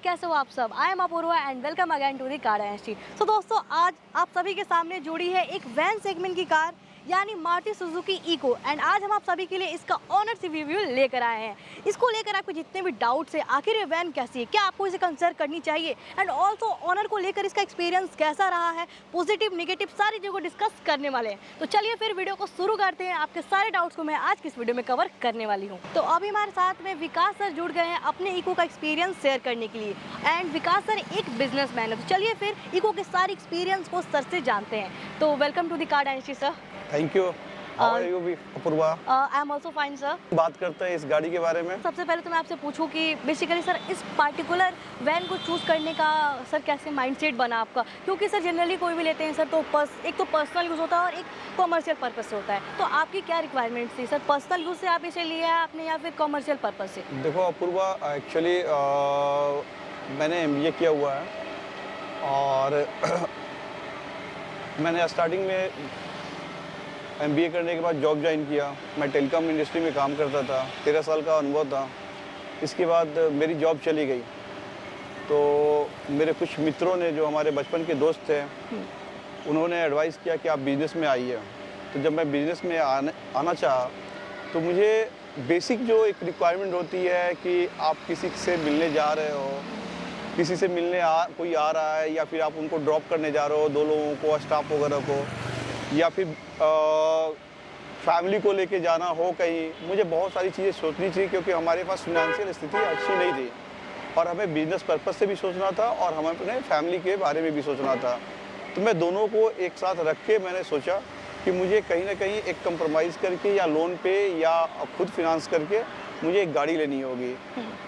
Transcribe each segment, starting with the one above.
कैसे हो आप सब? I am Apoorva and welcome again to the car industry. तो दोस्तों आज आप सभी के सामने जुड़ी है एक वैन सेगमेंट की कार यानी मारुति सुजुकी इको एंड आज हम आप सभी के लिए इसका ऑनरशिप रिव्यू लेकर आए हैं। इसको लेकर आपको जितने भी डाउट्स है आखिर ये वैन कैसी है, क्या आपको इसे कंसिडर करनी चाहिए एंड ऑल्सो ऑनर को लेकर इसका एक्सपीरियंस कैसा रहा है, पॉजिटिव नेगेटिव सारी चीज़ों को डिस्कस करने वाले हैं। तो चलिए फिर वीडियो को शुरू करते हैं। आपके सारे डाउट्स को मैं आज की इस वीडियो में कवर करने वाली हूँ। तो अभी हमारे साथ में विकास सर जुड़ गए हैं अपने इको का एक्सपीरियंस शेयर करने के लिए एंड विकास सर एक बिजनेसमैन है। तो चलिए फिर इको के सारे एक्सपीरियंस को सर से जानते हैं। तो welcome to the car industry sir. Thank you. How are you Apoorva? I am also fine sir. बात करते हैं इस गाड़ी के बारे में। सबसे पहले तो मैं आपसे पूछूं कि बेसिकली सर इस पार्टिकुलर वैन को चूज़ करने का सर कैसे माइंडसेट बना आपका, क्योंकि सर जनरली कोई भी लेते हैं सर तो एक तो पर्सनल यूज़ होता है और एक कॉमर्शियल पर्पस से होता है। तो आपकी क्या रिक्वायरमेंट थी सर? पर्सनल यूज़ से आप इसे लिया है आपने या फिर कॉमर्शियल पर्पस से? देखो अपूर्वा, एक्चुअली मैंने MBA किया हुआ है और मैंने स्टार्टिंग में MBA करने के बाद जॉब ज्वाइन किया। मैं टेलीकॉम इंडस्ट्री में काम करता था, 13 साल का अनुभव था। इसके बाद मेरी जॉब चली गई तो मेरे कुछ मित्रों ने, जो हमारे बचपन के दोस्त थे, उन्होंने एडवाइस किया कि आप बिज़नेस में आइए। तो जब मैं बिज़नेस में आना चाहा तो मुझे बेसिक जो एक रिक्वायरमेंट होती है कि आप किसी से मिलने जा रहे हो, किसी से मिलने कोई आ रहा है या फिर आप उनको ड्रॉप करने जा रहे हो, 2 लोगों को, स्टाफ वगैरह को, या फिर फैमिली को लेके जाना हो कहीं, मुझे बहुत सारी चीज़ें सोचनी चाहिए क्योंकि हमारे पास फिनेंशियल स्थिति अच्छी नहीं थी और हमें बिजनेस पर्पस से भी सोचना था और हमें अपने फैमिली के बारे में भी सोचना था। तो मैं दोनों को एक साथ रख के मैंने सोचा कि मुझे कहीं ना कहीं एक कंप्रोमाइज़ करके या लोन पे या खुद फिनांस करके मुझे एक गाड़ी लेनी होगी।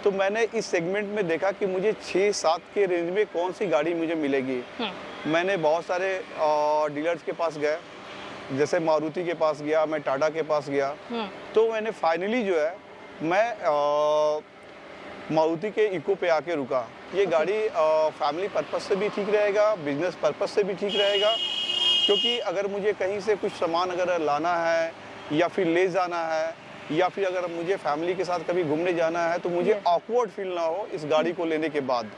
तो मैंने इस सेगमेंट में देखा कि मुझे 6-7 के रेंज में कौन सी गाड़ी मुझे मिलेगी। मैंने बहुत सारे डीलर्स के पास गया, जैसे मारुति के पास गया, मैं टाटा के पास गया। तो मैंने फाइनली जो है मैं मारुति के इको पे आके रुका। ये गाड़ी फैमिली पर्पस से भी ठीक रहेगा, बिजनेस पर्पस से भी ठीक रहेगा, क्योंकि अगर मुझे कहीं से कुछ सामान अगर लाना है या फिर ले जाना है या फिर अगर मुझे फैमिली के साथ कभी घूमने जाना है तो मुझे ऑकवर्ड फील ना हो इस गाड़ी को लेने के बाद।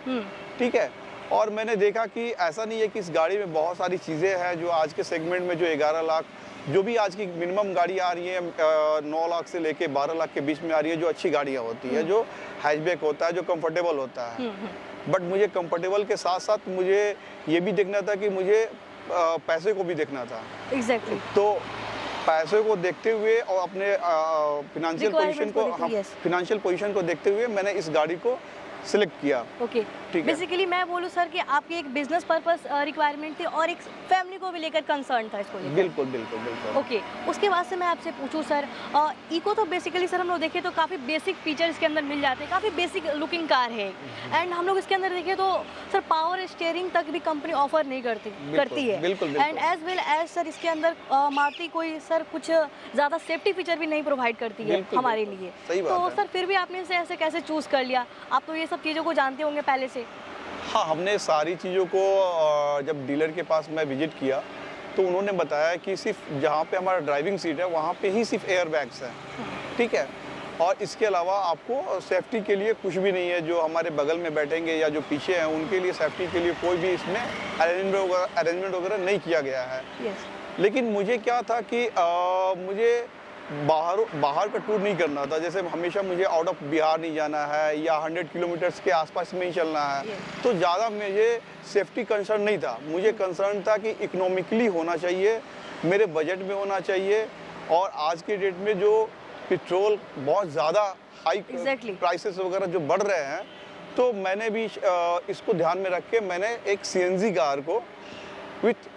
ठीक है। और मैंने देखा कि ऐसा नहीं है कि इस गाड़ी में बहुत सारी चीज़ें हैं जो आज के सेगमेंट में जो 11 लाख, जो भी आज की मिनिमम गाड़ी आ रही है 9 लाख से लेके 12 लाख के बीच में आ रही है, जो अच्छी गाड़ियाँ होती है, जो हैचबैक होता है, जो कंफर्टेबल होता है। बट मुझे कंफर्टेबल के साथ साथ मुझे ये भी देखना था कि मुझे पैसे को भी देखना था। एग्जैक्टली। तो पैसे को देखते हुए और अपने फिनेंशियल पोजीशन को देखते हुए मैंने इस गाड़ी को सिलेक्ट किया। ओके। बेसिकली मैं बोलूँ सर कि आपकी एक बिजनेस पर्पस रिक्वायरमेंट थी और एक फैमिली को भी लेकर कंसर्न था इसको लेकर। बिल्कुल बिल्कुल बिल्कुल। ओके। उसके बाद से मैं आपसे पूछूं सर, इको तो बेसिकली सर हम लोग देखें तो काफ़ी बेसिक फीचर इसके अंदर मिल जाते हैं, काफ़ी बेसिक लुकिंग कार है एंड हम लोग इसके अंदर देखें तो सर पावर स्टीयरिंग तक भी कंपनी ऑफर नहीं करती है। बिल्कुल। And as well as sir इसके अंदर मारुति कोई सर कुछ ज़्यादा सेफ्टी फीचर भी नहीं प्रोवाइड करती है हमारे लिए। तो सर फिर भी आपने इसे ऐसे कैसे चूज़ कर लिया? आप तो ये सब चीज़ों को जानते होंगे पहले से। हाँ, हमने सारी चीज़ों को जब डीलर के पास मैं विजिट किया तो उन्होंने बताया कि सिर्फ जहाँ पे हमारा ड्राइविंग सीट है वहाँ पे ही सिर्फ एयर बैग्स हैं। ठीक है। और इसके अलावा आपको सेफ्टी के लिए कुछ भी नहीं है। जो हमारे बगल में बैठेंगे या जो पीछे हैं उनके लिए सेफ्टी के लिए कोई भी इसमें अरेंजमेंट वगैरह नहीं किया गया है। लेकिन मुझे क्या था कि मुझे बाहर का टूर नहीं करना था। जैसे हमेशा मुझे आउट ऑफ बिहार नहीं जाना है या 100 किलोमीटर्स के आसपास में ही चलना है। तो ज़्यादा मुझे सेफ्टी कंसर्न नहीं था। मुझे कंसर्न था कि इकोनॉमिकली होना चाहिए, मेरे बजट में होना चाहिए। और आज के डेट में जो पेट्रोल बहुत ज़्यादा हाई प्राइसेस वगैरह जो बढ़ रहे हैं, तो मैंने भी इसको ध्यान में रख के मैंने एक CNG कार को विथ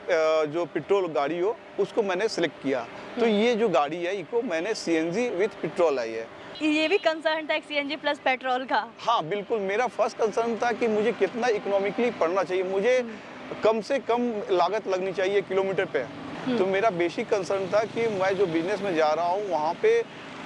जो पेट्रोल गाड़ी हो उसको मैंने सिलेक्ट किया। तो ये जो गाड़ी है इको मैंने CNG विथ पेट्रोल आई है। ये भी कंसर्न था CNG प्लस पेट्रोल का? हाँ बिल्कुल। मेरा फर्स्ट कंसर्न था कि मुझे कितना इकोनॉमिकली पड़ना चाहिए, मुझे कम से कम लागत लगनी चाहिए किलोमीटर पे। तो मेरा बेसिक कंसर्न था कि मैं जो बिजनेस में जा रहा हूँ वहाँ पे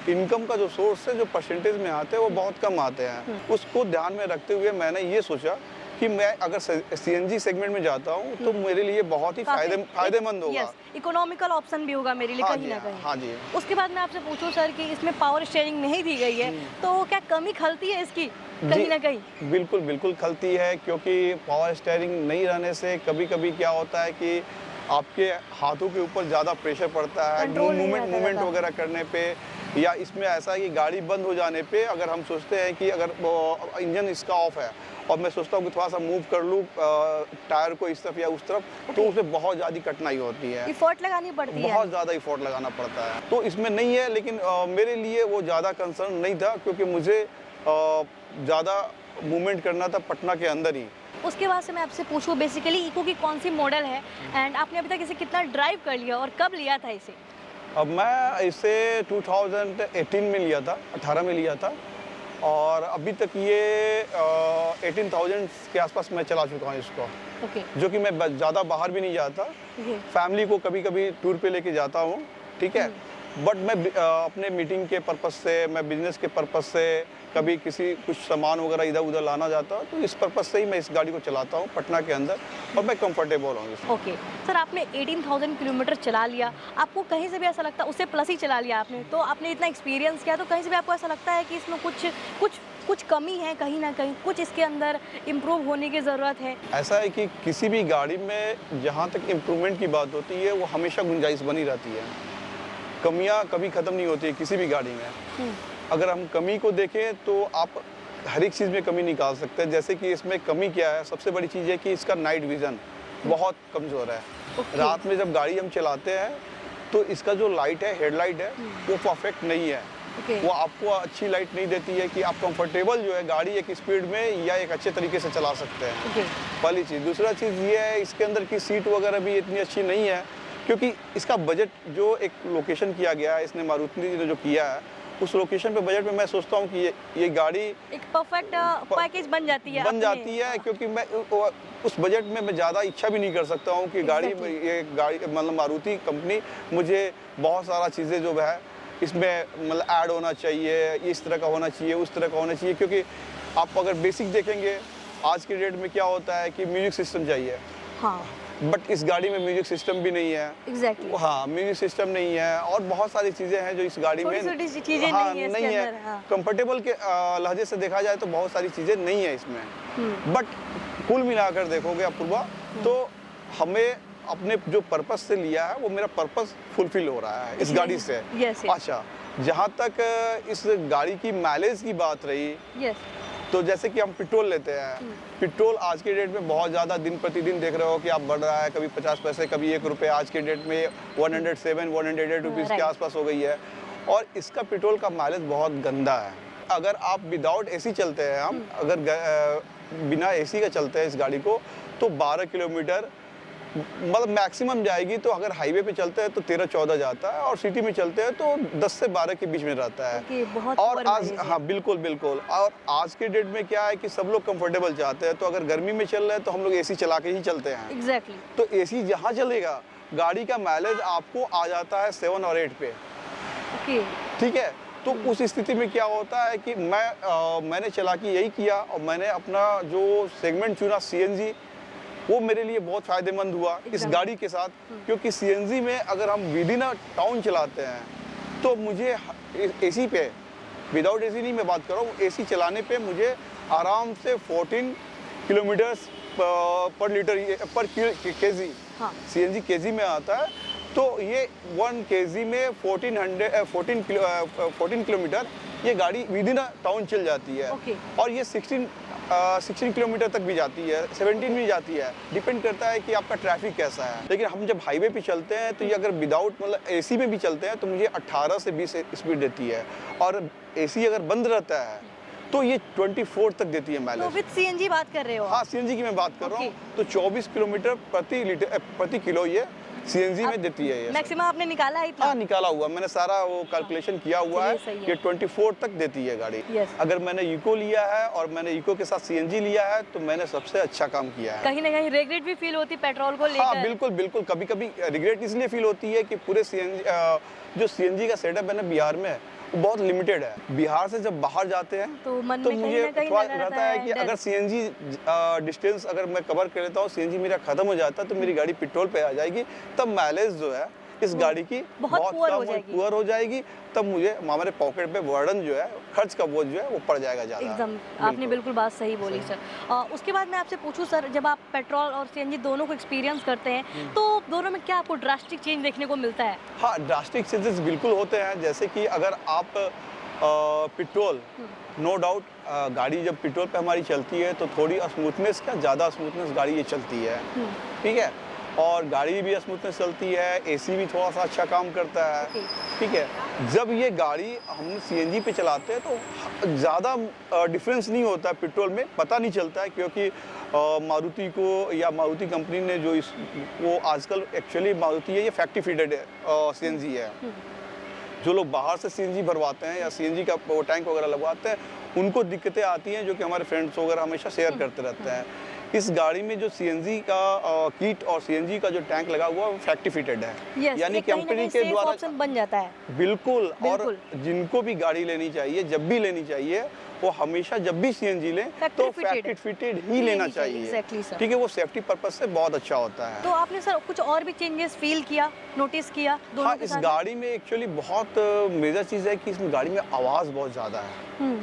इनकम का जो सोर्स है, जो परसेंटेज में आते हैं वो बहुत कम आते हैं। उसको ध्यान में रखते हुए मैंने ये सोचा कि मैं अगर CNG सेगमेंट में जाता हूँ तो मेरे लिए बहुत ही फायदेमंद होगा। इकोनॉमिकल ऑप्शन भी होगा मेरे लिए कहीं ना कहीं। हाँ जी। उसके बाद मैं आपसे पूछूं सर कि इसमें पावर स्टीयरिंग नहीं दी गई है तो क्या कमी खलती है इसकी? कहीं ना कहीं। बिल्कुल बिल्कुल खलती है, क्योंकि पावर स्टीयरिंग नहीं रहने से कभी कभी क्या होता है कि आपके हाथों के ऊपर ज़्यादा प्रेशर पड़ता है कंट्रोल नहीं मूवमेंट रहता मूवमेंट ज़्यादा। वगैरह करने पे, या इसमें ऐसा है कि गाड़ी बंद हो जाने पे अगर हम सोचते हैं कि अगर वो इंजन इसका ऑफ है और मैं सोचता हूँ कि थोड़ा सा मूव कर लूँ टायर को इस तरफ या उस तरफ, तो Okay. उसमें बहुत ज़्यादा कठिनाई होती है, इफर्ट लगानी पड़ती है। बहुत ज़्यादा इफोर्ट लगाना पड़ता है। तो इसमें नहीं है, लेकिन मेरे लिए वो ज़्यादा कंसर्न नहीं था, क्योंकि मुझे ज़्यादा मूवमेंट करना था पटना के अंदर ही। उसके बाद से मैं आपसे पूछूं बेसिकली इको की कौन सी मॉडल है एंड आपने अभी तक इसे कितना ड्राइव कर लिया और कब लिया था इसे? अब मैं इसे 2018 में लिया था, 18 में लिया था, और अभी तक ये 18,000 के आसपास मैं चला चुका हूँ इसको, ओके जो कि मैं ज़्यादा बाहर भी नहीं जाता, ये फैमिली को कभी कभी टूर पे लेके जाता हूँ, ठीक है। बट मैं अपने मीटिंग के पर्पस से, मैं बिजनेस के पर्पस से, कभी किसी कुछ सामान वगैरह इधर उधर लाना जाता हूँ, तो इस पर्पस से ही मैं इस गाड़ी को चलाता हूँ पटना के अंदर, और मैं कंफर्टेबल हूँ इसमें। ओके सर, आपने 18,000 किलोमीटर चला लिया, आपको कहीं से भी ऐसा लगता उससे प्लस ही चला लिया आपने, तो आपने इतना एक्सपीरियंस किया, तो कहीं से भी आपको ऐसा लगता है कि इसमें कुछ कुछ कुछ कमी है, कहीं ना कहीं कुछ इसके अंदर इम्प्रूव होने की ज़रूरत है? ऐसा है कि किसी भी गाड़ी में जहाँ तक इम्प्रूवमेंट की बात होती है वो हमेशा गुंजाइश बनी रहती है, कमियाँ कभी ख़त्म नहीं होती है किसी भी गाड़ी में। अगर हम कमी को देखें तो आप हर एक चीज़ में कमी निकाल सकते हैं। जैसे कि इसमें कमी क्या है, सबसे बड़ी चीज़ है कि इसका नाइट विज़न बहुत कमज़ोर है। Okay. रात में जब गाड़ी हम चलाते हैं तो इसका जो लाइट है, हेडलाइट है, वो परफेक्ट नहीं है। ओके वो आपको अच्छी लाइट नहीं देती है कि आप कंफर्टेबल जो है गाड़ी एक स्पीड में या एक अच्छे तरीके से चला सकते हैं, ओके पहली चीज़। दूसरा चीज़ ये है, इसके अंदर की सीट वगैरह भी इतनी अच्छी नहीं है, क्योंकि इसका बजट जो एक लोकेशन किया गया है, इसने मारुति ने जो किया है, उस लोकेशन पे बजट में मैं सोचता हूँ कि ये गाड़ी एक परफेक्ट पैकेज बन जाती है बन जाती है, क्योंकि मैं उस बजट में मैं ज़्यादा इच्छा भी नहीं कर सकता हूँ कि Exactly. ये गाड़ी मतलब मारुति कंपनी मुझे बहुत सारा चीज़ें जो है इसमें मतलब ऐड होना चाहिए, इस तरह का होना चाहिए, उस तरह का होना चाहिए, क्योंकि आप अगर बेसिक देखेंगे आज के डेट में क्या होता है कि म्यूजिक सिस्टम चाहिए, हाँ बट इस गाड़ी में म्यूजिक सिस्टम भी नहीं है। एग्जैक्टली हाँ, म्यूजिक सिस्टम नहीं है, और बहुत सारी चीज़ें हैं जो इस गाड़ी में छोटी चीजें हाँ, नहीं है इसके अंदर, हाँ। कंफर्टेबल के लहजे से देखा जाए तो बहुत सारी चीज़ें नहीं है इसमें। बट कुल मिलाकर देखोगे अपूर्वा, तो हमें अपने जो पर्पस से लिया है वो मेरा पर्पस फुलफिल हो रहा है इस गाड़ी से। यस अच्छा, जहाँ तक इस गाड़ी की माइलेज की बात रही, यस तो जैसे कि हम पेट्रोल लेते हैं, पेट्रोल आज के डेट में बहुत ज़्यादा दिन प्रतिदिन देख रहे हो कि आप बढ़ रहा है, कभी 50 पैसे, कभी 1 रुपये, आज के डेट में 107 108 रुपीज़ के Right. आसपास हो गई है, और इसका पेट्रोल का माइलेज बहुत गंदा है। अगर आप विदाउट एसी चलते हैं, हम अगर बिना एसी का चलते हैं इस गाड़ी को, तो 12 किलोमीटर मतलब मैक्सिमम जाएगी, तो अगर हाईवे पे चलते हैं तो 13-14 जाता है, और सिटी में चलते हैं तो 10 से 12 के बीच में रहता है। ओके बहुत और poor आज mileage है। हाँ बिल्कुल बिल्कुल, और आज के डेट में क्या है कि सब लोग कंफर्टेबल चाहते हैं, तो अगर गर्मी में चल रहे हैं तो हम लोग एसी चला के ही चलते हैं। एग्जैक्टली तो एसी जहाँ चलेगा, गाड़ी का माइलेज आपको आ जाता है 7 और 8 पे, ओके ठीक है। तो उस स्थिति में क्या होता है कि मैंने चला के यही किया, और मैंने अपना जो सेगमेंट चुना सीएनजी, वो मेरे लिए बहुत फ़ायदेमंद हुआ इस Exactly. गाड़ी के साथ, क्योंकि सीएनजी में अगर हम विद इन टाउन चलाते हैं तो मुझे एसी पे, विदाउट एसी नहीं मैं बात कर रहा हूँ, एसी चलाने पे मुझे आराम से 14 किलोमीटर्स पर लीटर पर केजी, हाँ सीएनजी केजी में आता है, तो ये 1 केजी में 14 किलोमीटर ये गाड़ी विद इन टाउन चल जाती है। Okay. और ये 16 किलोमीटर तक भी जाती है, 17 भी जाती है, डिपेंड करता है कि आपका ट्रैफिक कैसा है। लेकिन हम जब हाईवे पे चलते हैं तो ये अगर विदाउट मतलब एसी में भी चलते हैं तो मुझे 18 से 20 स्पीड देती है, और एसी अगर बंद रहता है तो ये 24 तक देती है तो माइलेज। विद सीएनजी बात कर रहे हो हाँ, सीएनजी की मैं बात कर रहा हूँ। Okay. तो 24 किलोमीटर प्रति किलो ये सीएनजी में देती है ये। मैक्सिमम आपने निकाला है इतना? हाँ, निकाला हुआ मैंने, सारा वो कैलकुलेशन किया हुआ है, चलिए, सही है। ये 24 तक देती है गाड़ी। Yes. अगर मैंने इको लिया है और मैंने इको के साथ सीएनजी लिया है तो मैंने सबसे अच्छा काम किया है। कहीं ना कहीं रिग्रेट भी फील होती पेट्रोल को हाँ लेकर? बिल्कुल बिल्कुल, कभी कभी रिग्रेट इसलिए फील होती है कि पूरे सीएनजी जो सीएनजी का सेटअप है ना बिहार में, वो बहुत लिमिटेड है। बिहार से जब बाहर जाते हैं तो मन तो में मुझे कहीं ना कहीं थोड़ा लगा रहता है कि डर। अगर सीएनजी डिस्टेंस अगर मैं कवर कर लेता हूँ, सीएनजी मेरा खत्म हो जाता है, तो मेरी गाड़ी पेट्रोल पे आ जाएगी, तब माइलेज जो है इस गाड़ी की बहुत पुअर हो कम जाएगी। पुअर हो जाएगी, तब मुझे हमारे पॉकेट पे बर्डन जो है, खर्च का बोझ जो है वो पड़ जाएगा ज़्यादा। एकदम आपने बिल्कुल बात सही बोली सर। उसके बाद मैं आपसे पूछूं सर, जब आप पेट्रोल और सीएनजी दोनों को एक्सपीरियंस करते हैं तो दोनों में क्या आपको ड्रास्टिक चेंज देखने को मिलता है? हाँ, ड्रास्टिक चेंजेस बिल्कुल होते हैं। जैसे कि अगर आप पेट्रोल, नो डाउट गाड़ी जब पेट्रोल पे हमारी चलती है तो थोड़ी स्मूथनेस, क्या ज़्यादा स्मूथनेस गाड़ी ये चलती है, ठीक है, और गाड़ी भी स्मूथनेस चलती है, एसी भी थोड़ा सा अच्छा काम करता है, ठीक है। जब ये गाड़ी हम सीएनजी पे चलाते हैं तो ज़्यादा डिफरेंस नहीं होता है पेट्रोल में, पता नहीं चलता है, क्योंकि मारुति को या मारुति कंपनी ने जो वो आजकल एक्चुअली मारुति है ये फैक्ट्री फिटेड सीएनजी है। जो लोग बाहर से सीएनजी भरवाते हैं या सीएनजी का वो टैंक वगैरह लगवाते हैं, उनको दिक्कतें आती हैं, जो कि हमारे फ्रेंड्स वगैरह हमेशा शेयर करते रहते हैं। इस गाड़ी में जो सीएनजी का किट और सीएनजी का जो टैंक लगा हुआ है वो फैक्ट्री फिटेड है, यानी कंपनी के द्वारा ऑप्शन बन जाता है। बिल्कुल। और जिनको भी गाड़ी लेनी चाहिए, जब भी लेनी चाहिए, वो हमेशा जब भी सीएनजी लें तो फैक्ट्री फिटेड ही लेना चाहिए, ठीक है, वो सेफ्टी पर्पस से बहुत अच्छा होता है। तो आपने सर कुछ और भी चेंजेस फील किया, नोटिस किया दोनों हाँ, के इस साथ? गाड़ी में एक्चुअली बहुत मेजर चीज़ है कि इसमें गाड़ी में आवाज़ बहुत ज़्यादा है,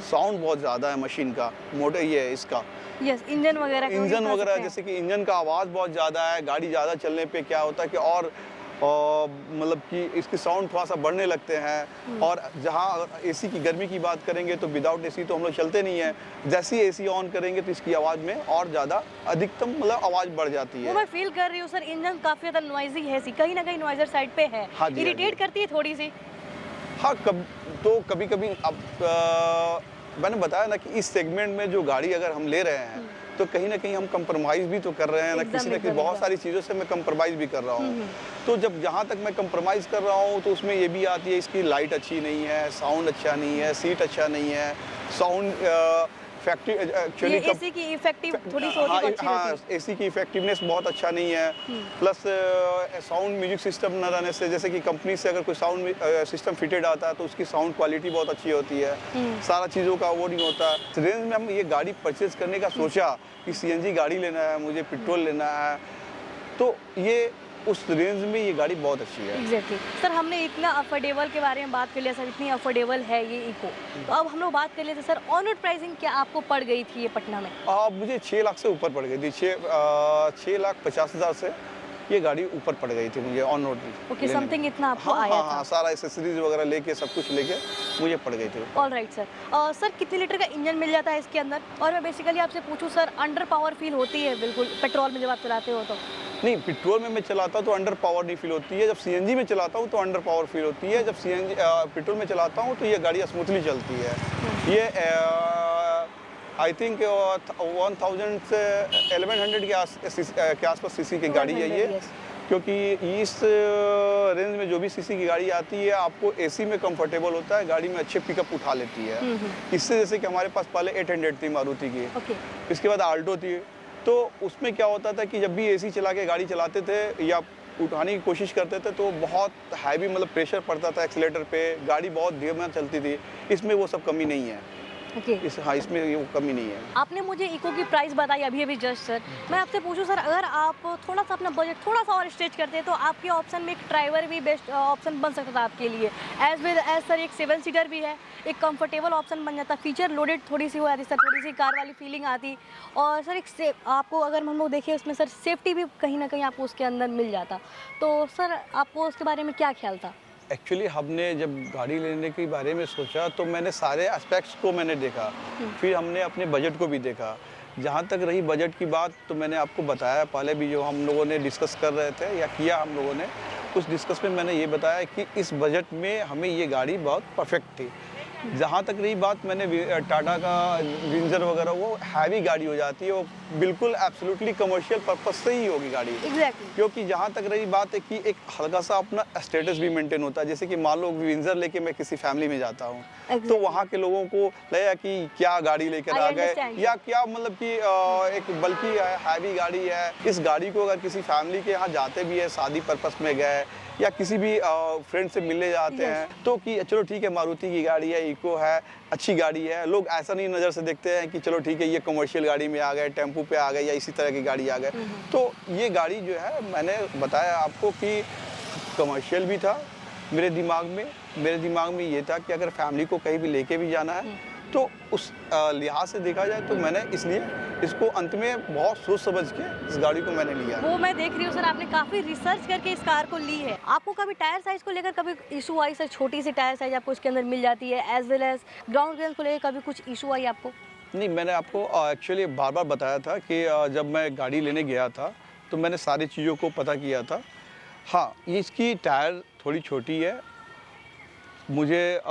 साउंड बहुत ज़्यादा है मशीन का, मोटर ये है इसका। यस, इंजन वगैरह जैसे कि इंजन का आवाज़ बहुत ज़्यादा है। गाड़ी ज़्यादा चलने पे क्या होता है कि और मतलब कि इसकी साउंड थोड़ा सा बढ़ने लगते हैं। और जहाँ एसी की गर्मी की बात करेंगे तो विदाउट एसी तो हम लोग चलते नहीं है, जैसे ही एसी ऑन करेंगे तो इसकी आवाज़ में और ज़्यादा अधिकतम मतलब आवाज़ बढ़ जाती है। वो मैं फील कर रही हूँ सर, इंजन काफ़ी ज़्यादा नॉइजी है, कहीं ना कहीं नॉइजर साइड पे है। हाँ जी, इरिटेट करती है थोड़ी सी। हाँ, कभी कभी अब मैंने बताया ना कि इस सेगमेंट में जो गाड़ी अगर हम ले रहे हैं तो कहीं ना कहीं हम कंप्रोमाइज़ भी तो कर रहे हैं ना, किसी न किसी बहुत सारी चीज़ों से मैं कंप्रोमाइज़ भी कर रहा हूँ। तो जब जहाँ तक मैं कंप्रोमाइज़ कर रहा हूँ तो उसमें ये भी आती है, इसकी लाइट अच्छी नहीं है, साउंड अच्छा नहीं है, सीट अच्छा नहीं है, साउंड फैक्ट्री एक्चुअली एसी की इफेक्टिव थोड़ी सी होती है। हाँ, एसी की इफेक्टिवनेस बहुत अच्छा नहीं है। प्लस साउंड म्यूजिक सिस्टम न रहने से, जैसे कि कंपनी से अगर कोई साउंड सिस्टम फिटेड आता है तो उसकी साउंड क्वालिटी बहुत अच्छी होती है, सारा चीज़ों का वो नहीं होता। रेंज में हम ये गाड़ी परचेज करने का सोचा कि सीएनजी गाड़ी लेना है, मुझे पेट्रोल लेना है, तो ये उस रेंज में ये गाड़ी बहुत अच्छी है। एग्जैक्टली सर, हमने इतना अफोर्डेबल के बारे में बात कर लिया सर, इतनी अफोर्डेबल है ये इको। तो अब हम लोग बात कर लेते सर, ऑन रोड प्राइसिंग क्या आपको पड़ गई थी ये पटना में? मुझे 6 लाख से ऊपर पड़ गई थी, 6,50,000 से ये गाड़ी ऊपर पड़ गई थी मुझे ऑन रोड। ओके, समथिंग इतना आपको हाँ, आया हाँ, था? हाँ, सारा एक्सेसरीज वगैरह लेके सब कुछ लेके मुझे पड़ गई थी। All right sir. सर कितने लीटर का इंजन मिल जाता है इसके अंदर? और मैं बेसिकली आपसे पूछूं सर, अंडर पावर फील होती है बिल्कुल पेट्रोल में जब आप चलाते हो? तो नहीं, पेट्रोल में मैं चलाता हूँ तो अंडर पावर नहीं फील होती है। जब सीएनजी में चलाता हूँ तो अंडर पावर फील होती है। जब सीएनजी पेट्रोल में चलाता हूँ तो ये गाड़ी स्मूथली चलती है। ये आई थिंक 1000 से 1100 के आसपास सीसी की गाड़ी है ये, क्योंकि इस रेंज में जो भी सीसी की गाड़ी आती है आपको एसी में कंफर्टेबल होता है, गाड़ी में अच्छे पिकअप उठा लेती है। इससे जैसे कि हमारे पास पहले 800 थी मारुति की, इसके बाद आल्टो थी, तो उसमें क्या होता था कि जब भी एसी चला के गाड़ी चलाते थे या उठाने की कोशिश करते थे तो बहुत हैवी मतलब प्रेशर पड़ता था एक्सीलेटर पे, गाड़ी बहुत धीरे चलती थी। इसमें वो सब कमी नहीं है। इसमें वो कमी नहीं है। आपने मुझे इको की प्राइस बताई अभी जस्ट सर, मैं आपसे पूछूं सर, अगर आप थोड़ा सा अपना बजट थोड़ा सा और स्ट्रेच करते तो आपके ऑप्शन में एक ड्राइवर भी बेस्ट ऑप्शन बन सकता था आपके लिए, एज सर एक 7 सीटर भी है, एक कंफर्टेबल ऑप्शन बन जाता, फीचर लोडेड थोड़ी सी हो जाती सर, थोड़ी सी कार वाली फीलिंग आती, और सर एक आपको अगर हम लोग देखें उसमें सर सेफ्टी भी कहीं ना कहीं आपको उसके अंदर मिल जाता। तो सर आपको उसके बारे में क्या ख्याल था? एक्चुअली हमने जब गाड़ी लेने के बारे में सोचा तो मैंने सारे एस्पेक्ट्स को मैंने देखा, फिर हमने अपने बजट को भी देखा। जहाँ तक रही बजट की बात तो मैंने आपको बताया पहले भी, जो हम लोगों ने डिस्कस कर रहे थे या किया हम लोगों ने, उस डिस्कस में मैंने ये बताया कि इस बजट में हमें ये गाड़ी बहुत परफेक्ट थी। जहाँ तक रही बात, मैंने टाटा का विंजर वगैरह वो हैवी गाड़ी हो जाती है, वो बिल्कुल एब्सोल्युटली कमर्शियल पर्पस से ही होगी गाड़ी। एग्जैक्टली। क्योंकि जहाँ तक रही बात है कि एक हल्का सा अपना स्टेटस भी मेंटेन होता है, जैसे कि मान लो विंजर लेके मैं किसी फैमिली में जाता हूँ तो वहाँ के लोगों को लगेगा कि क्या गाड़ी लेकर आ गए, या क्या मतलब कि एक बल्कि हैवी गाड़ी है। इस गाड़ी को अगर किसी फैमिली के यहाँ जाते भी है, शादी पर्पस में गए या किसी भी फ्रेंड से मिलने जाते हैं तो कि चलो ठीक है मारुति की गाड़ी है, इको है, अच्छी गाड़ी है, लोग ऐसा नहीं नज़र से देखते हैं कि चलो ठीक है ये कमर्शियल गाड़ी में आ गए, टेम्पू पे आ गए या इसी तरह की गाड़ी आ गए। तो ये गाड़ी जो है मैंने बताया आपको कि कमर्शियल भी था मेरे दिमाग में ये था कि अगर फैमिली को कहीं भी लेके भी जाना है तो उस लिहाज से देखा जाए तो मैंने इसलिए इसको अंत में बहुत सोच समझ के इस गाड़ी को मैंने लिया। वो मैं देख रही हूँ सर, आपने काफ़ी रिसर्च करके इस कार को ली है। आपको कभी टायर साइज़ को लेकर कभी इशू आई सर? छोटी सी टायर साइज़ आपको इसके अंदर मिल जाती है, as well as ground clearance को लेकर कभी कुछ इशू आई आपको? नहीं, मैंने आपको एक्चुअली बार बताया था कि जब मैं गाड़ी लेने गया था तो मैंने सारी चीज़ों को पता किया था। हाँ, ये इसकी टायर थोड़ी छोटी है। मुझे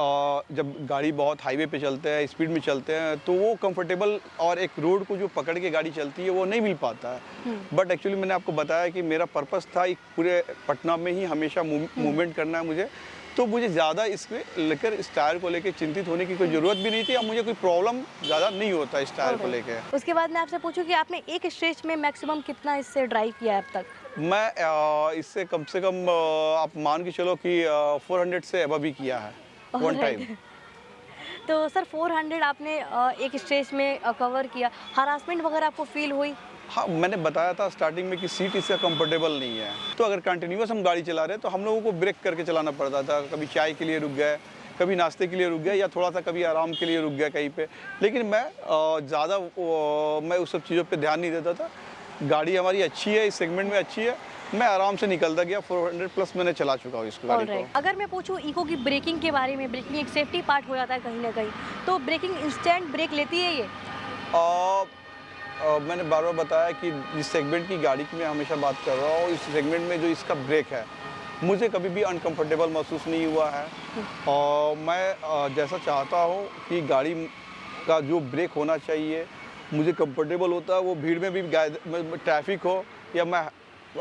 जब गाड़ी बहुत हाईवे पे चलते हैं, स्पीड में चलते हैं, तो वो कंफर्टेबल और एक रोड को जो पकड़ के गाड़ी चलती है वो नहीं मिल पाता है। बट एक्चुअली मैंने आपको बताया कि मेरा पर्पस था एक पूरे पटना में ही हमेशा मूवमेंट करना है मुझे, तो मुझे ज़्यादा इसमें लेकर इस टायर को लेकर चिंतित होने की कोई ज़रूरत भी नहीं थी और मुझे कोई प्रॉब्लम ज़्यादा नहीं होता इस टायर को लेकर। उसके बाद मैं आपसे पूछूं कि आपने एक स्ट्रेच में मैक्सिमम कितना इससे ड्राइव किया है अब तक? मैं इससे कम से कम आप मान के चलो कि 400 से अबव भी किया है वन टाइम। तो सर 400 आपने एक स्ट्रेच में कवर किया, हरासमेंट वगैरह आपको फील हुई? हाँ, मैंने बताया था स्टार्टिंग में कि सीट इसका कंफर्टेबल नहीं है, तो अगर कंटिन्यूअस हम गाड़ी चला रहे हैं तो हम लोगों को ब्रेक करके चलाना पड़ता था। कभी चाय के लिए रुक गए, कभी नाश्ते के लिए रुक गए या थोड़ा सा कभी आराम के लिए रुक गया कहीं पे, लेकिन मैं ज़्यादा मैं उस सब चीज़ों पे ध्यान नहीं देता था। गाड़ी हमारी अच्छी है, इस सेगमेंट में अच्छी है, मैं आराम से निकलता गया। 400 प्लस मैंने चला चुका हूँ इसको गाड़ी को। अगर मैं पूछूं इको की ब्रेकिंग के बारे में, ब्रेकिंग एक सेफ्टी पार्ट हो जाता है कहीं ना कहीं, तो ब्रेकिंग इंस्टेंट ब्रेक लेती है ये? मैंने बार बार बताया कि जिस सेगमेंट की गाड़ी की मैं हमेशा बात कर रहा हूँ, इस सेगमेंट में जो इसका ब्रेक है मुझे कभी भी अनकंफर्टेबल महसूस नहीं हुआ है। और मैं जैसा चाहता हूँ कि गाड़ी का जो ब्रेक होना चाहिए मुझे कंफर्टेबल होता है, वो भीड़ में भी ट्रैफिक हो या मैं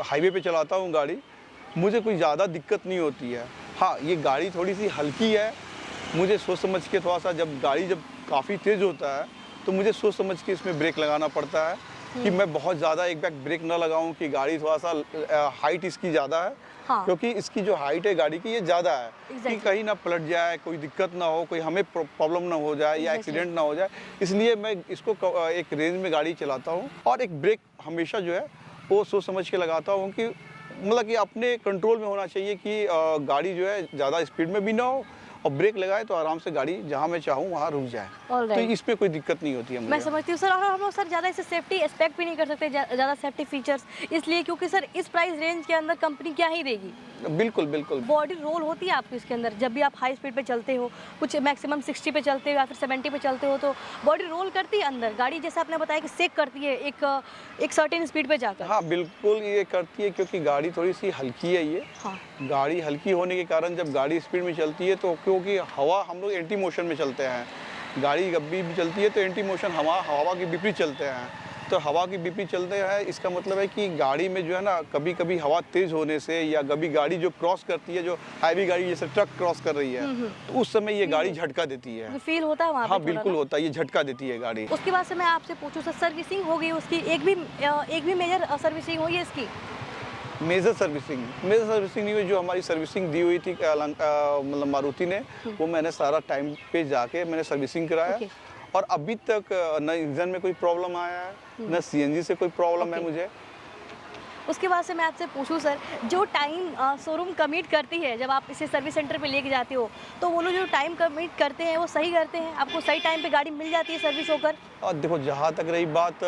हाईवे पे चलाता हूँ गाड़ी, मुझे कोई ज़्यादा दिक्कत नहीं होती है। हाँ, ये गाड़ी थोड़ी सी हल्की है, मुझे सोच समझ के थोड़ा सा जब गाड़ी काफ़ी तेज़ होता है तो मुझे सोच समझ के इसमें ब्रेक लगाना पड़ता है कि मैं बहुत ज़्यादा एक बैक ब्रेक ना लगाऊं कि गाड़ी थोड़ा सा हाइट इसकी ज़्यादा है। हाँ। क्योंकि इसकी जो हाइट है गाड़ी की ये ज़्यादा है कि कहीं ना पलट जाए, कोई दिक्कत ना हो, कोई हमें प्रॉब्लम ना हो जाए या एक्सीडेंट ना हो जाए, इसलिए मैं इसको एक रेंज में गाड़ी चलाता हूँ। और एक ब्रेक हमेशा जो है वो सोच समझ के लगाता हूँ कि मतलब कि अपने कंट्रोल में होना चाहिए कि गाड़ी जो है ज़्यादा स्पीड में भी ना हो और ब्रेक लगाए तो आराम से गाड़ी जहाँ मैं चाहूँ वहाँ रुक जाए। तो इसमें कोई दिक्कत नहीं होती है मुझे। मैं समझती हूँ सर। और हम लोग सर ज़्यादा इसे सेफ्टी एक्सपेक्ट भी नहीं कर सकते, ज़्यादा सेफ्टी फीचर्स, इसलिए क्योंकि सर इस प्राइस रेंज के अंदर कंपनी क्या ही देगी। बिल्कुल बिल्कुल। बॉडी रोल होती है आपको इसके अंदर, जब भी आप हाई स्पीड पे चलते हो, कुछ मैक्सिमम 60 पे चलते हो या फिर 70 पे चलते हो, तो बॉडी रोल करती है अंदर गाड़ी, जैसे आपने बताया कि सेक करती है एक सर्टेन स्पीड पे जाकर। हाँ बिल्कुल, ये करती है क्योंकि गाड़ी थोड़ी सी हल्की है ये। हाँ। गाड़ी हल्की होने के कारण जब गाड़ी स्पीड में चलती है तो क्योंकि हवा, हम लोग एंटी मोशन में चलते हैं, गाड़ी कभी भी चलती है तो एंटी मोशन हवा के विपरीत चलते हैं, तो हवा की विपरीत चलते हैं। इसका मतलब है कि गाड़ी में जो है ना, कभी कभी हवा तेज होने से या कभी गाड़ी जो क्रॉस करती है, जो हैवी गाड़ी जैसे ट्रक क्रॉस कर रही है, तो उस समय ये गाड़ी झटका देती है। फील होता है वहाँ पे? हाँ बिल्कुल होता है, ये झटका देती है गाड़ी। उसके बाद से मैं आपसे पूछूं सर, सर्विसिंग हो गई उसकी, एक भी मेजर सर्विसिंग हुई है इसकी? मेजर सर्विसिंग नहीं हुई। जो हमारी सर्विसिंग दी हुई थी मतलब मारुति ने, वो मैंने सारा टाइम पे जाके मैंने सर्विसिंग कराया। और अभी तक न इंजन में कोई प्रॉब्लम आया है, न सीएनजी से कोई प्रॉब्लम है मुझे। उसके बाद से मैं आपसे पूछूं सर, जो टाइम शोरूम कमिट करती है जब आप इसे सर्विस सेंटर पे लेके जाते हो, तो वो लोग जो टाइम कमिट करते हैं वो सही करते हैं? आपको सही टाइम पे गाड़ी मिल जाती है सर्विस होकर? देखो, जहाँ तक रही बात,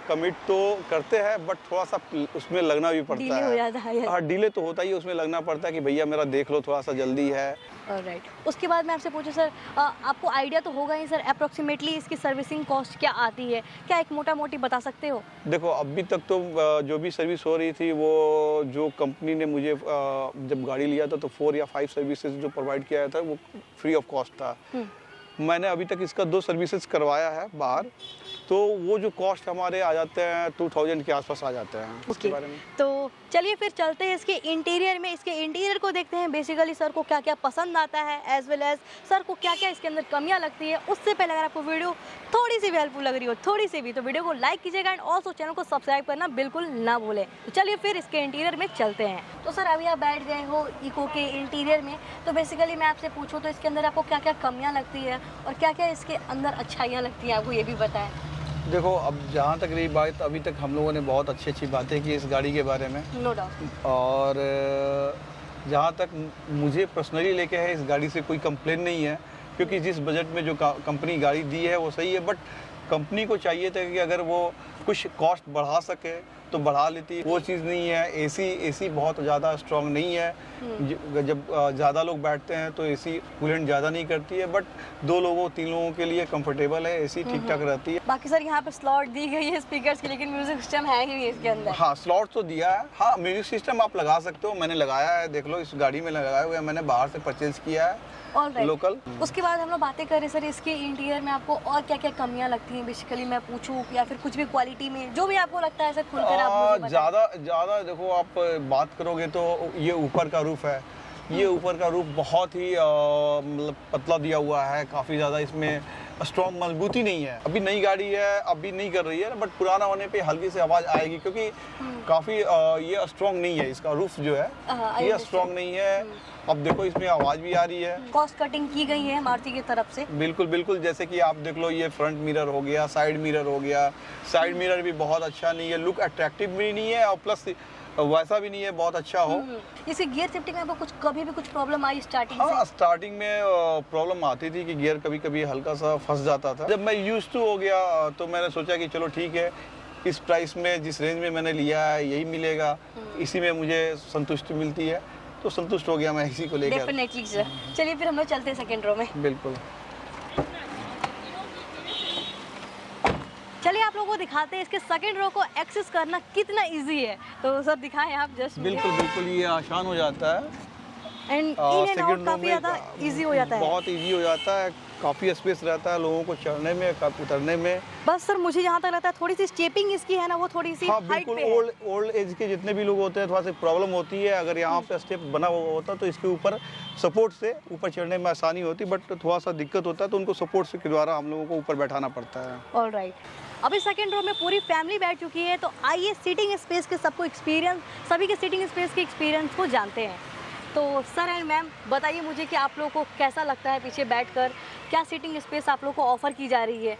कमिट तो करते हैं बट थोड़ा सा उसमें लगना भी पड़ता है। हो जाता है। हाँ, डिले तो होता ही है, उसमें लगना पड़ता है कि भैया मेरा देख लो, थोड़ा सा जल्दी है। राइट। उसके बाद मैं आपसे पूछूं सर, आपको आइडिया तो होगा ही सर अप्रोक्सीमेटली इसकी सर्विसिंग कॉस्ट क्या आती है, क्या एक मोटा मोटी बता सकते हो? देखो, अभी तक तो जो भी सर्विस हो रही थी, वो जो कंपनी ने मुझे जब गाड़ी लिया था तो 4 या 5 सर्विसेज जो प्रोवाइड किया था वो फ्री ऑफ कॉस्ट था। मैंने अभी तक इसका 2 सर्विसेज करवाया है बाहर, तो वो जो कॉस्ट हमारे आ जाते हैं 2000 के आसपास आ जाते हैं। उसके बारे में तो चलिए फिर चलते हैं इसके इंटीरियर में, इसके इंटीरियर को देखते हैं बेसिकली सर को क्या क्या पसंद आता है, एज वेल एज सर को क्या क्या इसके अंदर कमियां लगती है। उससे पहले अगर आपको वीडियो थोड़ी सी भी हेल्पफुल लग रही हो, थोड़ी सी भी, तो वीडियो को लाइक कीजिएगा एंड ऑल्सो चैनल को सब्सक्राइब करना बिल्कुल ना भूलें। तो चलिए फिर इसके इंटीरियर में चलते हैं। तो सर अभी आप बैठ गए हो इको के इंटीरियर में, तो बेसिकली मैं आपसे पूछूँ तो इसके अंदर आपको क्या क्या कमियाँ लगती है और क्या क्या इसके अंदर अच्छाइयाँ लगती हैं, आपको ये भी बताएं। देखो, अब जहाँ तक रही बात, अभी तक हम लोगों ने बहुत अच्छी बातें की इस गाड़ी के बारे में, नो डाउट। और जहाँ तक मुझे पर्सनली लेके है, इस गाड़ी से कोई कंप्लेन नहीं है, क्योंकि जिस बजट में जो कंपनी गाड़ी दी है वो सही है। बट कंपनी को चाहिए था कि अगर वो कुछ कॉस्ट बढ़ा सके तो बढ़ा लेती, वो चीज़ नहीं है। एसी बहुत ज़्यादा स्ट्रॉन्ग नहीं है, जब ज़्यादा लोग बैठते हैं तो एसी कूलेंट ज़्यादा नहीं करती है, बट 2 लोगों 3 लोगों के लिए कंफर्टेबल है, एसी ठीक ठाक रहती है। बाकी सर यहाँ पे स्लॉट दी गई है स्पीकर्स की, लेकिन म्यूजिक सिस्टम है ही नहीं इसके अंदर। हाँ, स्लॉट तो दिया है। हाँ, म्यूजिक सिस्टम आप लगा सकते हो, मैंने लगाया है, देख लो इस गाड़ी में लगाया हुआ है, मैंने बाहर से परचेज किया है लोकल। उसके बाद हम लोग बातें करें सर इसके इंटीरियर में आपको और क्या क्या कमियां लगती हैं, बेसिकली मैं पूछूं, या फिर कुछ भी क्वालिटी में जो भी आपको लगता है सर खुलकर आप मुझे बताएं। ज़्यादा देखो, आप बात करोगे तो ये ऊपर का रूफ है, ये ऊपर का रूफ बहुत ही मतलब पतला दिया हुआ है, काफ़ी ज़्यादा इसमें स्ट्रॉन्ग मजबूती नहीं है। अभी नई गाड़ी है, अभी नहीं कर रही है, बट पुराना होने पे हल्की सी आवाज़ आएगी, क्योंकि काफ़ी ये स्ट्रॉन्ग नहीं है, इसका रूफ जो है ये स्ट्रॉन्ग नहीं है। अब देखो इसमें आवाज़ भी आ रही है। कॉस्ट कटिंग की गई है मारुति की तरफ से। बिल्कुल बिल्कुल, जैसे कि आप देख लो, ये फ्रंट मिरर हो गया, साइड मिरर हो गया। साइड मिरर भी बहुत अच्छा नहीं है, लुक अट्रैक्टिव भी नहीं है, और प्लस वैसा भी नहीं है बहुत अच्छा हो। इसे गियर शिफ्टिंग में आपको कभी भी कुछ प्रॉब्लम आई स्टार्टिंग हाँ, से? स्टार्टिंग में प्रॉब्लम आती थी कि गियर कभी कभी हल्का सा फंस जाता था। जब मैं यूज्ड टू हो गया तो मैंने सोचा कि चलो ठीक है, इस प्राइस में जिस रेंज में मैंने लिया है यही मिलेगा, इसी में मुझे संतुष्टि मिलती है, तो संतुष्ट हो गया मैं इसी को लेकर। Definitely sir. चलिए फिर हम लोग चलते हैं सेकंड रो में। बिल्कुल, चलिए आप लोगों को दिखाते हैं इसके सेकंड रो को एक्सेस करना कितना इजी है। तो सर दिखाएं आप जस्ट। बिल्कुल बिल्कुल, ये आसान हो जाता है एंड इन एंड आउट काफी ज्यादा इजी हो जाता है, बहुत इजी हो जाता है, काफ़ी स्पेस रहता है लोगों को चढ़ने में, उतरने में। बस सर मुझे जहाँ तक लगता है थोड़ी सी स्टेपिंग इसकी है ना, वो थोड़ी सी हाँ हाइट बिल्कुल, पे है। ओल्ड एज के जितने भी लोग होते हैं थोड़ा सा प्रॉब्लम होती है, अगर यहाँ पे स्टेप बना हुआ होता तो इसके ऊपर सपोर्ट से ऊपर चढ़ने में आसानी होती, बट थोड़ा सा दिक्कत होता है, तो उनको सपोर्ट से के द्वारा हम लोगों को ऊपर बैठाना पड़ता है। ऑलराइट, अभी सेकंड रो में पूरी फैमिली बैठ चुकी है, तो आइए सीटिंग स्पेस के सबको एक्सपीरियंस, सभी के सीटिंग स्पेस के एक्सपीरियंस को जानते हैं। तो सर एंड मैम बताइए मुझे कि आप लोगों को कैसा लगता है पीछे बैठकर, क्या सीटिंग स्पेस आप लोगों को ऑफर की जा रही है?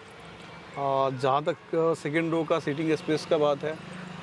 जहाँ तक सेकेंड रो का सीटिंग स्पेस का बात है,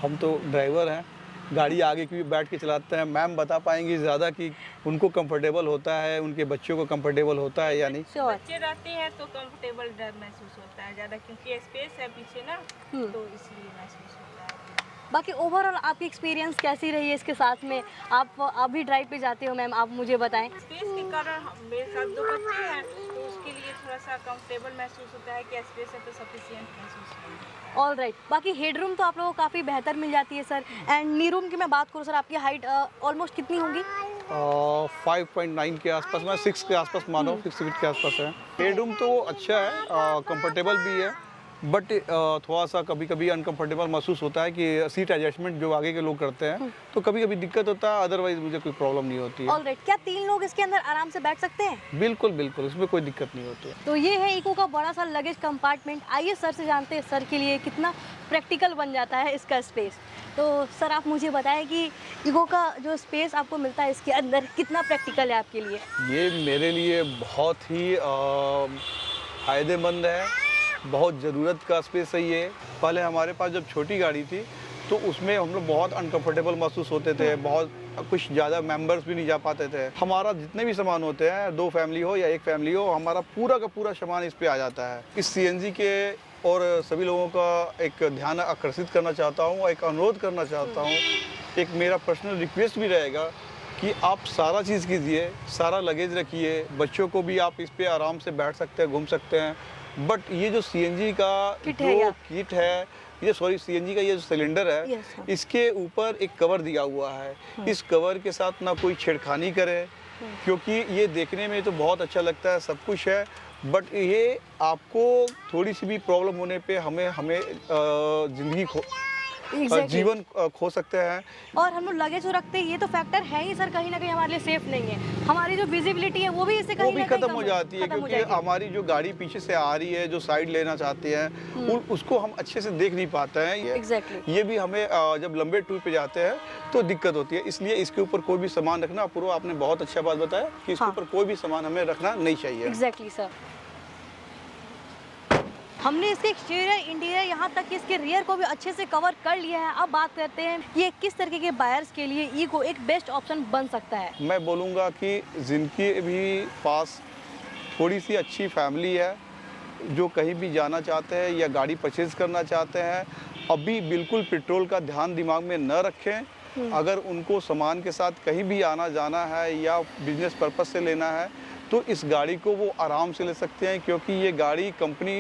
हम तो ड्राइवर हैं, गाड़ी आगे की भी बैठ के चलाते हैं। मैम बता पाएंगी ज़्यादा कि उनको कंफर्टेबल होता है, उनके बच्चों को कंफर्टेबल होता है या नहीं। बच्चे रहते हैं तो कंफर्टेबल डर महसूस होता है ज़्यादा, क्योंकि स्पेस है पीछे ना, तो इसलिए महसूस होता है। बाकी ओवरऑल आपकी एक्सपीरियंस कैसी रही है इसके साथ में? आप भी ड्राइव पे जाते हो मैम, आप मुझे बताएं। स्पेस के कारण मेरे साथ 2 बच्चे हैं, तो उसके लिए थोड़ा सा कंफर्टेबल महसूस होता है कि स्पेस है तो सफिशिएंट महसूस होता है। ऑलराइट, बाकी हेडरूम तो आप लोगों को काफ़ी बेहतर मिल जाती है सर। एंड नी रूम की मैं बात करूँ सर, आपकी हाइट ऑलमोस्ट कितनी होगी? 5.9 के आसपास, मैं 6 के आसपास मानो, 6 फीट के आसपास है। हेडरूम तो अच्छा है, कंफर्टेबल भी है, बट थोड़ा सा कभी कभी अनकंफर्टेबल महसूस होता है कि सीट एडजस्टमेंट जो आगे के लोग करते हैं तो कभी कभी दिक्कत होता है, अदरवाइज मुझे कोई प्रॉब्लम नहीं होती है। ऑलराइट, क्या 3 लोग इसके अंदर आराम से बैठ सकते हैं? बिल्कुल बिल्कुल, इसमें कोई दिक्कत नहीं होती है। तो ये है इको का बड़ा सा लगेज कंपार्टमेंट। आइए सर से जानते हैं सर के लिए कितना प्रैक्टिकल बन जाता है इसका स्पेस। तो सर आप मुझे बताएं कि इको का जो स्पेस आपको मिलता है इसके अंदर कितना प्रैक्टिकल है आपके लिए? ये मेरे लिए बहुत ही फ़ायदेमंद है, बहुत ज़रूरत का स्पेस है ये। पहले हमारे पास जब छोटी गाड़ी थी तो उसमें हम लोग बहुत अनकंफर्टेबल महसूस होते थे, बहुत कुछ ज़्यादा मेंबर्स भी नहीं जा पाते थे। हमारा जितने भी सामान होते हैं, 2 फैमिली हो या 1 फैमिली हो, हमारा पूरा का पूरा सामान इस पे आ जाता है। इस सीएनजी के और सभी लोगों का एक ध्यान आकर्षित करना चाहता हूँ, एक अनुरोध करना चाहता हूँ, एक मेरा पर्सनल रिक्वेस्ट भी रहेगा कि आप सारा चीज़ कीजिए, सारा लगेज रखिए, बच्चों को भी आप इस पे आराम से बैठ सकते हैं, घूम सकते हैं। बट ये जो सीएनजी का जो किट है, ये सीएनजी का ये जो सिलेंडर है, इसके ऊपर एक कवर दिया हुआ है। इस कवर के साथ ना कोई छेड़खानी करे, क्योंकि ये देखने में तो बहुत अच्छा लगता है, सब कुछ है, बट ये आपको थोड़ी सी भी प्रॉब्लम होने पे हमें ज़िंदगी जीवन खो सकते हैं। और हम लोग लगेज जो रखते हैं ये तो फैक्टर है ही सर, कहीं ना कहीं हमारे लिए सेफ नहीं है। हमारी जो विजिबिलिटी है वो भी इससे कहीं ना कहीं खत्म हो जाती है, क्योंकि हमारी जो गाड़ी पीछे से आ रही है, जो साइड लेना चाहते हैं, उसको हम अच्छे से देख नहीं पाते हैं। ये भी हमें जब लंबे टूर पे जाते हैं तो दिक्कत होती है। इसलिए इसके ऊपर कोई भी सामान रखना, अपूर्व आपने बहुत अच्छा बात बताया कि इसके ऊपर कोई भी सामान हमें रखना नहीं चाहिए। Exactly sir. हमने इसके एक्सटीरियर इंटीरियर यहाँ तक कि इसके रियर को भी अच्छे से कवर कर लिया है। अब बात करते हैं कि ये किस तरीके के बायर्स के लिए ईको एक बेस्ट ऑप्शन बन सकता है। मैं बोलूँगा कि जिनकी भी पास थोड़ी सी अच्छी फैमिली है, जो कहीं भी जाना चाहते हैं या गाड़ी परचेज करना चाहते हैं, अभी बिल्कुल पेट्रोल का ध्यान दिमाग में न रखें। अगर उनको सामान के साथ कहीं भी आना जाना है या बिजनेस पर्पस से लेना है तो इस गाड़ी को वो आराम से ले सकते हैं, क्योंकि ये गाड़ी कंपनी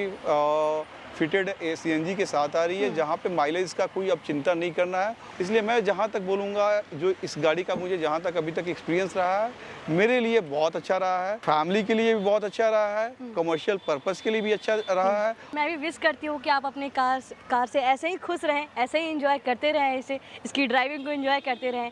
फिटेड CNG के साथ आ रही है, जहाँ पे माइलेज का कोई अब चिंता नहीं करना है। इसलिए मैं जहाँ तक बोलूँगा, जो इस गाड़ी का मुझे जहाँ तक अभी तक एक्सपीरियंस रहा है, मेरे लिए बहुत अच्छा रहा है, फैमिली के लिए भी बहुत अच्छा रहा है, कमर्शियल पर्पस के लिए भी अच्छा रहा है। मैं भी विश करती हूँ कि आप अपने कार से ऐसे ही खुश रहें, ऐसे ही एंजॉय करते रहें, इसकी ड्राइविंग को एंजॉय करते रहें।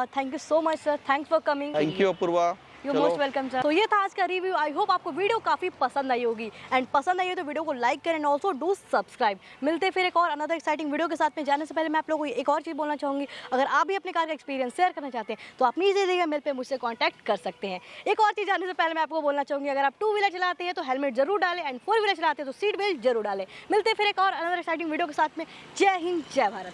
Thank you so much sir, thanks for coming. Thank you Apoorva. You most welcome sir. तो ये था आज का रिव्यू। आई होप आपको वीडियो काफ़ी पसंद आई होगी, एंड पसंद आई हो तो वीडियो को लाइक करें एंड ऑल्सो डू सब्सक्राइब। मिलते हैं फिर एक और अनदर एक्साइटिंग वीडियो के साथ में। जाने से पहले मैं आप लोगों को एक और चीज़ बोलना चाहूँगी, अगर आप भी अपने कार का एक्सपीरियंस शेयर करना चाहते हैं तो आप नीचे दिए गए मेल पे मुझसे कॉन्टैक्ट कर सकते हैं। एक और चीज़ जाने से पहले मैं आपको बोलना चाहूँगी, अगर आप 2 व्हीलर चलाते हैं तो हेलमेट जरूर डालें, एंड 4 व्हीलर चलाते हैं तो सीट बेल्ट जरूर डालें। मिलते हैं फिर एक और अनदर एक्साइटिंग वीडियो के साथ में। जय हिंद, जय भारत।